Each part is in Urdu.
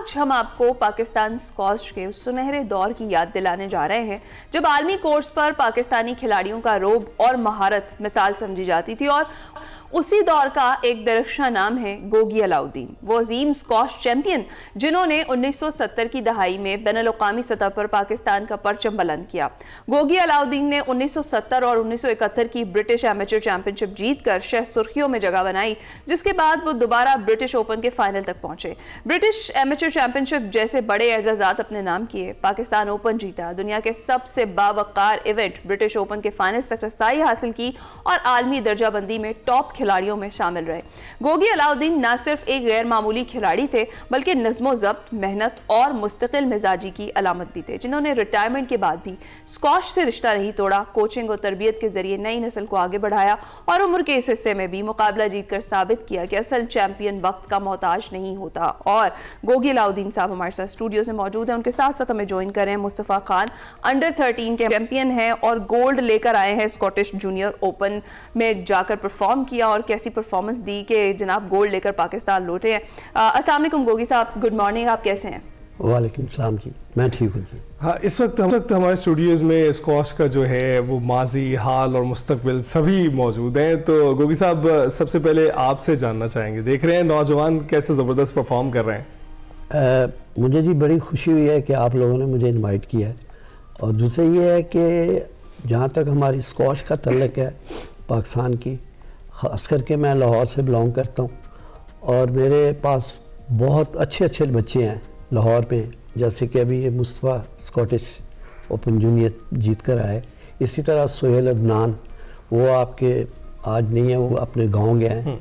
آج ہم آپ کو پاکستان اسکواش کے اس سنہرے دور کی یاد دلانے جا رہے ہیں جب عالمی کورس پر پاکستانی کھلاڑیوں کا روب اور مہارت مثال سمجھی جاتی تھی، اور اسی دور کا ایک درخشاں نام ہے گوگی علاؤدین، وہ عظیم اسکواش چیمپئن جنہوں نے 1970 کی دہائی میں بین الاقوامی سطح پر پاکستان کا پرچم بلند کیا۔ گوگی علاؤدین نے 1970 اور 1971 کی برٹش ایمیچر چیمپئن شپ جیت کر شہ سرخیوں میں جگہ بنائی، جس کے بعد وہ دوبارہ برٹش اوپن کے فائنل تک پہنچے۔ برٹش ایمیچر چیمپئن شپ جیسے بڑے اعزازات اپنے نام کیے، پاکستان اوپن جیتا، دنیا کے سب سے باوقار ایونٹ برٹش اوپن کے فائنل تک رسائی حاصل کی اور عالمی درجہ بندی میں ٹاپ کھلاڑیوں میں شامل رہے۔ گوگی علاؤدین نہ صرف ایک غیر معمولی کھلاڑی تھے بلکہ نظم و ضبط، محنت اور مستقل مزاجی کی علامت بھی تھے، جنہوں نے ریٹائرمنٹ کے بعد بھی اسکواش سے رشتہ نہیں توڑا، کوچنگ اور تربیت کے ذریعے نئی نسل کو آگے بڑھایا اور عمر کے اس حصے میں بھی مقابلہ جیت کر ثابت کیا کہ اصل چیمپئن وقت کا محتاج نہیں ہوتا۔ اور گوگی علاؤدین صاحب ہمارے ساتھ اسٹوڈیو سے موجود ہیں، ان کے ساتھ ساتھ ہمیں جوائن کریں مصطفیٰ خان، انڈر 13 کے چیمپئن ہیں اور گولڈ لے کر آئے ہیں اسکاٹش جونیئر اوپن میں جا کر پرفارم کیا اور کیسی پرفارمنس دی کہ جناب گولڈ لے کر پاکستان لوٹے ہیں۔ السلام علیکم گوگی صاحب، گڈ مارننگ، آپ کیسے ہیں؟ وعلیکم السلام جی، میں ٹھیک ہوں جی۔ ہاں، اس وقت ہمارے اسٹوڈیوز میں اسکواش کا جو ہے وہ ماضی، حال اور مستقبل سبھی موجود ہیں، تو گوگی صاحب سب سے پہلے آپ سے جاننا چاہیں گے، دیکھ رہے ہیں نوجوان کیسے زبردست پرفارم کر رہے ہیں؟ مجھے جی بڑی خوشی ہوئی ہے کہ آپ لوگوں نے مجھے انوائٹ کیا ہے، اور دوسرا یہ ہے کہ جہاں تک ہماری اسکواش کا تعلق ہے پاکستان کی، خاص کر کے میں لاہور سے بلانگ کرتا ہوں اور میرے پاس بہت اچھے بچے ہیں لاہور میں، جیسے کہ ابھی یہ مصطفیٰ اسکاٹش اوپن جونیئر جیت کر آئے، اسی طرح سہیل عدنان، وہ آپ کے آج نہیں ہیں، وہ اپنے گاؤں گئے ہیں۔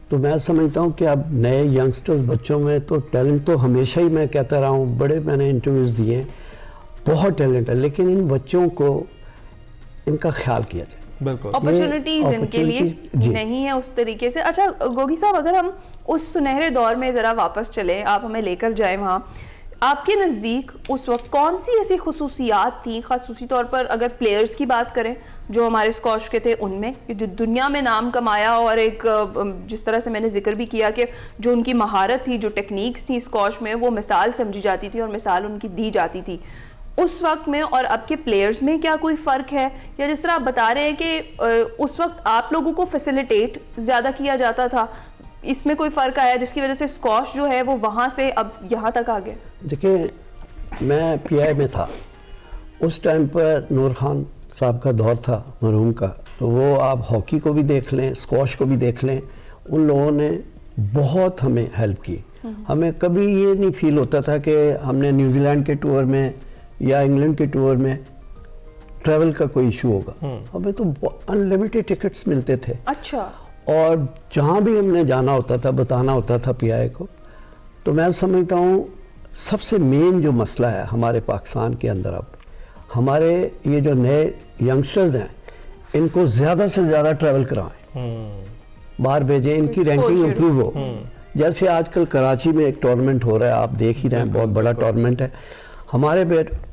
تو میں سمجھتا ہوں کہ اب نئے ینگسٹرز بچوں میں تو ٹیلنٹ تو ہمیشہ ہی میں کہتا رہا ہوں، بڑے میں نے انٹرویوز دیے ہیں، بہت ٹیلنٹ ہے، لیکن ان بچوں کو ان کا خیال کیا جائے، بالکل اپرچونٹیز ان کے لیے نہیں ہے اس طریقے سے۔ اچھا گوگی صاحب، اگر ہم اس سنہرے دور میں ذرا واپس چلیں، آپ ہمیں لے کر جائیں وہاں، آپ کے نزدیک اس وقت کون سی ایسی خصوصیات تھیں، خصوصی طور پر اگر پلیئرز کی بات کریں جو ہمارے اسکواش کے تھے، ان میں جو دنیا میں نام کمایا، اور ایک جس طرح سے میں نے ذکر بھی کیا کہ جو ان کی مہارت تھی، جو ٹیکنیکس تھیں اسکواش میں، وہ مثال سمجھی جاتی تھی اور مثال ان کی دی جاتی تھی، اس وقت میں اور اب کے پلیئرز میں کیا کوئی فرق ہے؟ یا جس طرح آپ بتا رہے ہیں کہ اس وقت آپ لوگوں کو فیسیلیٹیٹ زیادہ کیا جاتا تھا، اس میں کوئی فرق آیا جس کی وجہ سے اسکواش جو ہے وہ وہاں سے اب یہاں تک آ گیا؟ دیکھیں، میں پی آئی میں تھا اس ٹائم پر، نور خان صاحب کا دور تھا مرحوم کا، تو وہ آپ ہاکی کو بھی دیکھ لیں، اسکواش کو بھی دیکھ لیں، ان لوگوں نے بہت ہمیں ہیلپ کی۔ ہمیں کبھی یہ نہیں فیل ہوتا تھا کہ ہم نے نیوزی لینڈ کے ٹور میں یا انگلینڈ کے ٹور میں ٹریول کا کوئی ایشو ہوگا، ہمیں تو انلیمیٹڈ ٹکٹس ملتے تھے۔ اچھا، اور جہاں بھی ہم نے جانا ہوتا تھا، بتانا ہوتا تھا پی آئی کو، تو میں سمجھتا ہوں سب سے مین جو مسئلہ ہے ہمارے پاکستان کے اندر، اب ہمارے یہ جو نئے ینگسٹرز ہیں، ان کو زیادہ سے زیادہ ٹریول کروائیں، باہر بھیجیں، ان کی رینکنگ امپروو ہو۔ جیسے آج کل کراچی میں ایک ٹورنمنٹ ہو رہا ہے، آپ دیکھ ہی رہے ہیں، بہت بڑا ٹورنمنٹ ہے، ہمارے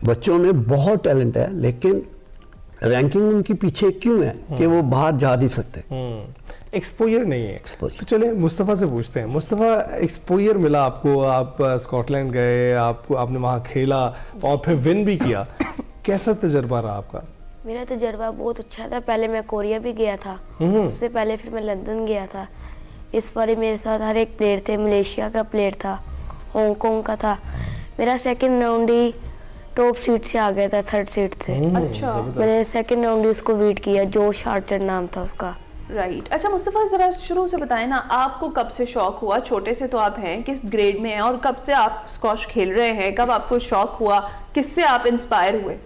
بچوں میں بہت ٹیلنٹ ہے، لیکن رینکنگ ان کی پیچھے کیوں ہے کہ وہ باہر جا نہیں سکتے، ایکسپوئر نہیں ہے۔ تو چلیں مصطفیٰ سے پوچھتے ہیں، مصطفیٰ ایکسپوئر ملا آپ کو، آپ اسکاٹ لینڈ گئے، آپ نے وہاں کھیلا اور پھر ون بھی کیا، کیسا تجربہ رہا آپ کا؟ میرا تجربہ بہت اچھا تھا، پہلے میں کوریا بھی گیا تھا، اس سے پہلے پھر میں لندن گیا تھا۔ اس بار میرے ساتھ ہر ایک پلیئر تھے، ملیشیا کا پلیئر تھا، ہانگ کانگ کا تھا، میرا سیکنڈ راؤنڈ ہی ٹاپ سیٹ سے آ گیا تھا، 3rd سیٹ سے۔ اچھا، میں نے سیکنڈ راؤنڈ ہی اس کو بیٹ کیا، جوش آرچر نام تھا اس کا۔ رائٹ۔ اچھا مصطفیٰ، ذرا شروع سے بتائیں نا، آپ کو کب سے شوق ہوا؟ چھوٹے سے تو آپ ہیں، کس گریڈ میں ہیں اور کب سے آپ اسکواش کھیل رہے ہیں؟ کب آپ کو شوق ہوا؟ کس سے آپ انسپائر ہوئے؟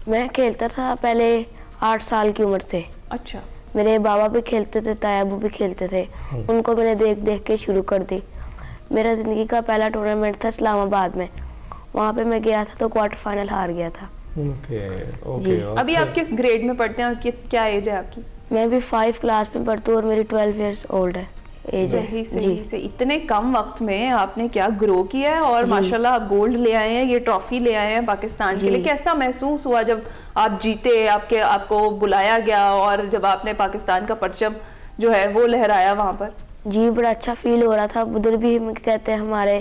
میں کھیلتا تھا پہلے 8 سال کی عمر سے۔ اچھا، میرے بابا بھی کھیلتے تھے، تایا ابو بھی کھیلتے تھے، ان کو میں نے دیکھ کے شروع کر دی۔ میرا زندگی کا پہلا ٹورنامنٹ تھا اسلام آباد میں، وہاں پہ میں گیا تھا تو کوارٹر فائنل ہار گیا تھا۔ ابھی آپ کس گریڈ میں پڑھتے ہیں اور کیا ایج ہے آپ کی؟ میں بھی 5 کلاس میں پڑھتی ہوں اور میری 12 ایئرس اولڈ ہے ایج ہے۔ صحیح سے اتنے کم وقت میں آپ نے کیا گرو کیا ہے، اور ماشاءاللہ آپ گولڈ لے آئے ہیں، یہ ٹرافی لے آئے ہیں پاکستان کے لیے۔ کیسا محسوس ہوا جب آپ جیتے، آپ کو بلایا گیا اور جب آپ نے پاکستان کا پرچم جو ہے وہ لہرایا وہاں پر؟ جی بڑا اچھا فیل ہو رہا تھا، ادھر بھی ہم کہتے ہیں ہمارے